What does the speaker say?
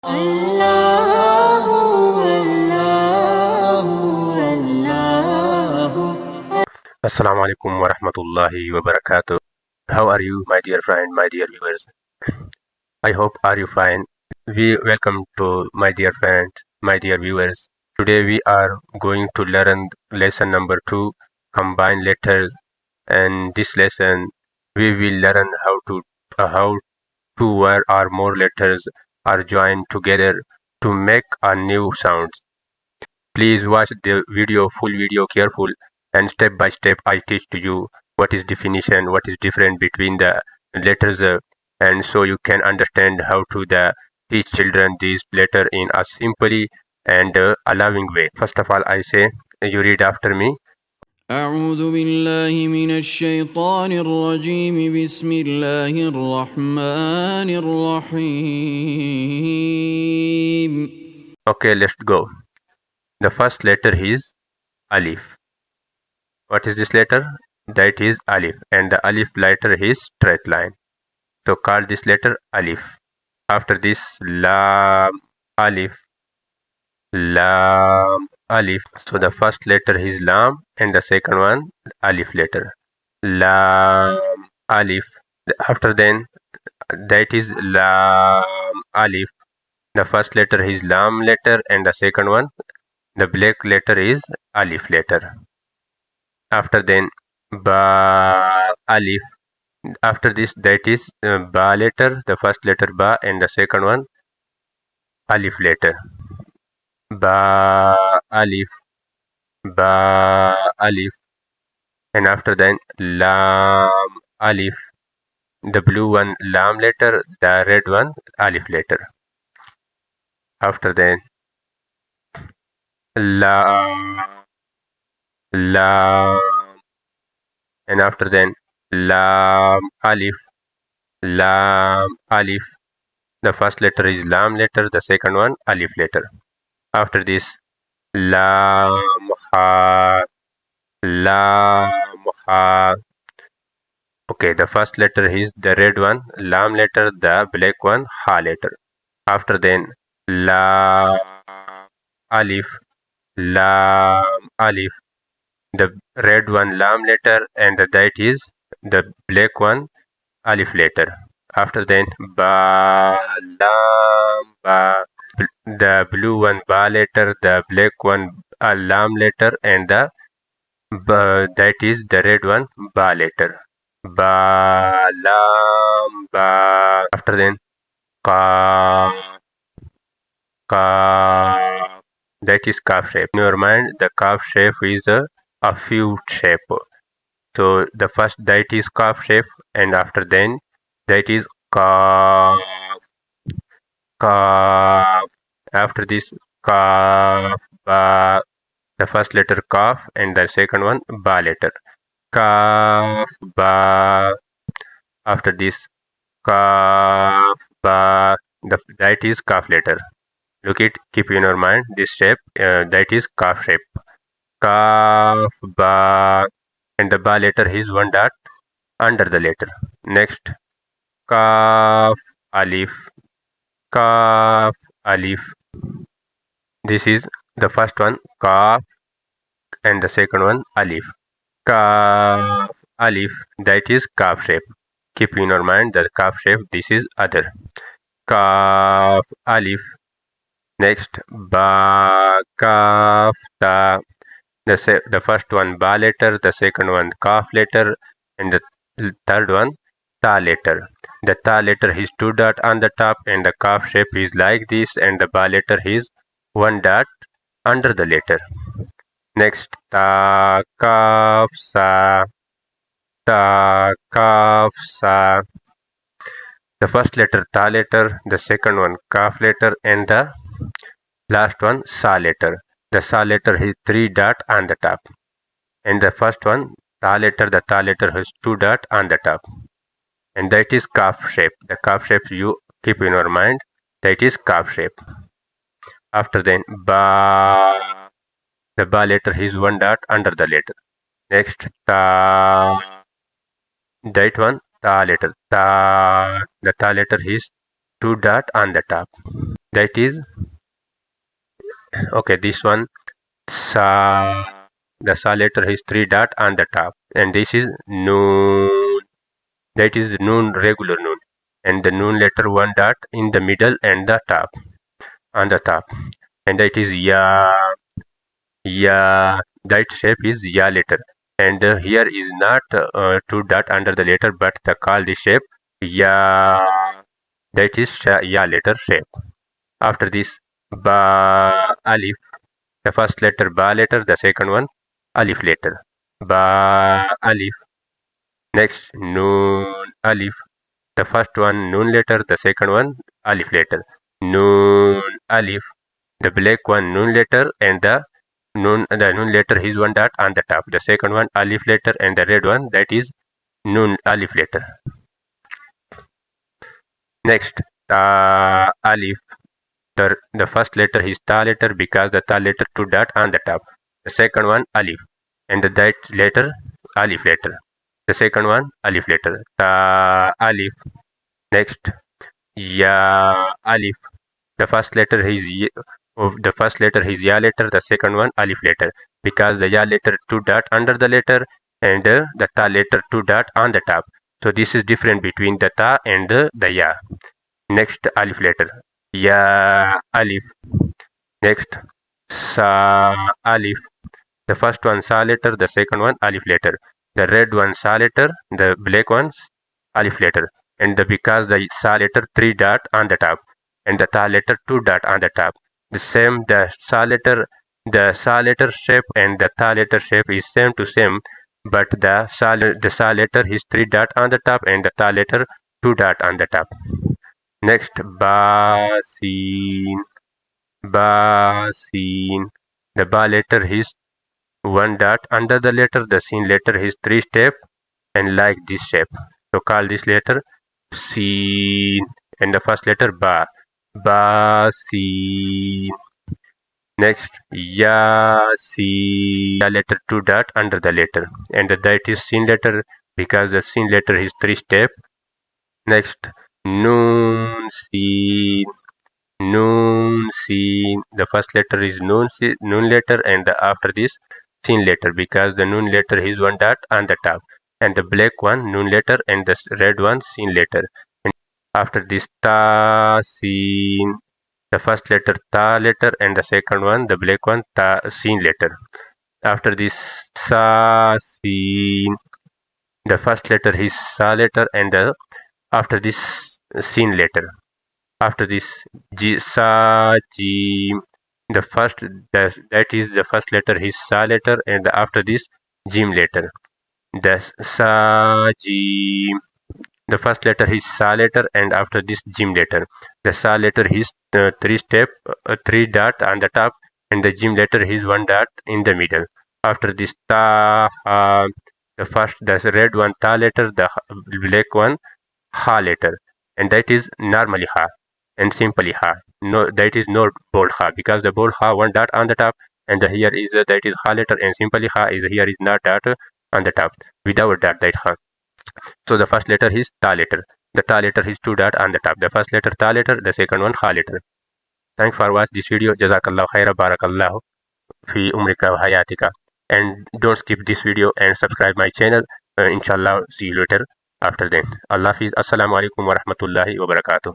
Allahu, Allahu, Allahu. Assalamu alaikum wa rahmatullahi wa barakatuh. How are you, my dear friend, my dear viewers? I hope are you fine. We welcome to my dear friends, my dear viewers. Today we are going to learn lesson number 2, combine letters. And this lesson we will learn how two or more letters are joined together to make a new sounds. Please watch the full video careful, and step by step I teach to you what is definition, what is different between the letters, and so you can understand how to teach children these letter in a simply and allowing way. First of all, I say you read after me. أعوذ بالله من الشيطان الرجيم بسم الله الرحمن الرحيم. Okay, let's go. The first letter is Alif. What is this letter? That is Alif, and the Alif letter is straight line. So call this letter Alif. After this, Lam, Alif, Lam, Alif. So the first letter is Lam, and the second one Alif letter. Lam, Alif. After then, that is Lam, Alif. The first letter is Lam letter, and the second one, the black letter is Alif letter. After then, Ba, Alif. After this, that is Ba letter, the first letter Ba, and the second one Alif letter. Ba, Alif, Ba, Alif. And after then, Lam, Alif. The blue one Lam letter, the red one Alif letter. After then, Lam, Lam. And after then, Lam, Alif, Lam, Alif. The first letter is Lam letter, the second one Alif letter. After this, Lam, Ha, Lam, Ha. Okay, the first letter is the red one, Lam letter, the black one, Ha letter. After then, Lam, Alif, Lam, Alif. The red one Lam letter, and that is the black one Alif letter. After then, Ba, Lam, Ba. The blue one Ba letter, the black one Lam letter, and that is the red one Ba letter. Ba, Lam, Ba. After then, Ka, Ka. That is calf shape. In your mind, the calf shape is a few shape. So the first that is calf shape, and after then that is calf, calf. After this calf, ba. The first letter calf, and the second one ba letter. Calf, ba. After this calf, ba. That is calf letter. Look it, keep in your mind this shape, that is calf shape. Kaf, ba, and the ba letter is one dot under the letter. Next, kaf, alif, kaf, alif. This is the first one, kaf, and the second one, alif. Kaf, alif, that is kaf shape. Keep in your mind the kaf shape, this is other. Kaf, alif. Next, ba, kaf, ta. The first one ba letter, the second one kaf letter, and the third one ta letter. The ta letter is two dot on the top, and the kaf shape is like this, and the ba letter is one dot under the letter. Next, ta, kaf, sa, ta, kaf, sa. The first letter ta letter, the second one kaf letter, and the last one sa letter. The sa letter is three dot on the top, and the first one the ta letter has two dot on the top, and that is calf shape. The calf shape you keep in your mind, that is calf shape. After then ba, the ba letter is one dot under the letter. Next ta, that one ta letter, ta, the ta letter is two dot on the top. that is okay. This one sa, the sa letter is 3 dot on the top, and this is noon, that is noon, regular noon, and the noon letter 1 dot in the middle and the top, on the top, and that is ya. Ya, that shape is ya letter, and here is not 2 dot under the letter, but the call the shape ya, that is ya letter shape. After this ba alif, the first letter ba letter, the second one alif letter, ba alif. Next noon alif, the first one noon letter, the second one alif letter, noon alif. The black one noon letter, and the noon letter is 1 dot on the top. The second one alif letter, and the red one, that is noon alif letter. Next alif, the first letter is ta letter because the ta letter 2 dot on the top. The second one alif, and that letter alif letter. The second one alif letter, ta alif. Next ya alif, the first letter is ya letter, the second one alif letter because the ya letter 2 dot under the letter, and the ta letter 2 dot on the top. So this is different between the ta and the ya. Next alif letter ya alif. Next sa alif, the first one sa letter, the second one alif letter. The red one sa letter, the black one alif letter, and because the sa letter 3 dot on the top, and the ta letter 2 dot on the top. The same, the sa letter shape and the ta letter shape is same to same, but the sa letter is 3 dot on the top, and the ta letter 2 dot on the top. Next ba sin, ba sin. The ba letter is 1 dot under the letter, the sin letter is 3 step, and like this shape. So call this letter sin, and the first letter ba, ba sin. Next ya sin, the letter 2 dot under the letter, and that is sin letter because the sin letter is 3 step. Next noon sin, noon sin. The first letter is noon letter, and after this sin letter because the noon letter is 1 dot on the top, and the black one noon letter, and the red one sin letter. And after this ta sin, the first letter ta letter, and the second one the black one ta sin letter. After this sa sin, the first letter is sa letter, and after this sin letter. After this sa jim, the first that is the first letter is sa letter, and after this jim letter. The sa jim, the first letter is sa letter, and after this jim letter. The sa letter is 3 step, 3 dot on the top, and the jim letter is 1 dot in the middle. After this ta ha, the red one ta letter, the black one ha letter, and that is normally ha and simply ha. No, that is not bold ha because the bold ha 1 dot on the top, and here is that is ha letter, and simply ha is here is not dot on the top without dot, that ha. So the first letter is ta letter. The ta letter is 2 dot on the top. The first letter ta letter, the second one ha letter. Thanks for watching this video. Jazakallah khaira, barakallahu fi umrika wa hayatika. And don't skip this video and subscribe my channel. Inshallah, see you later after then. Allah Hafiz. Assalamu alaikum wa rahmatullahi wa barakatuh.